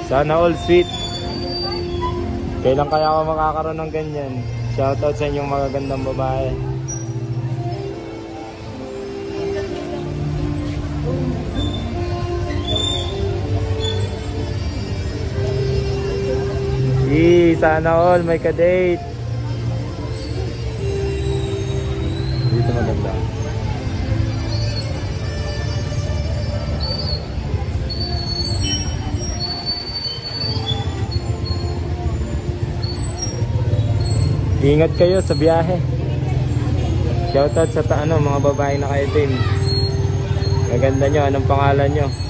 Sana all sweet. Kailan kaya ako makakaroon ng ganyan? Shoutout sa inyong magagandang babae. Sana all may ka-date. Dito maganda. Ingat kayo sa biyahe. Shoutout sa mga babae na kayo din. Maganda nyo, anong pangalan nyo?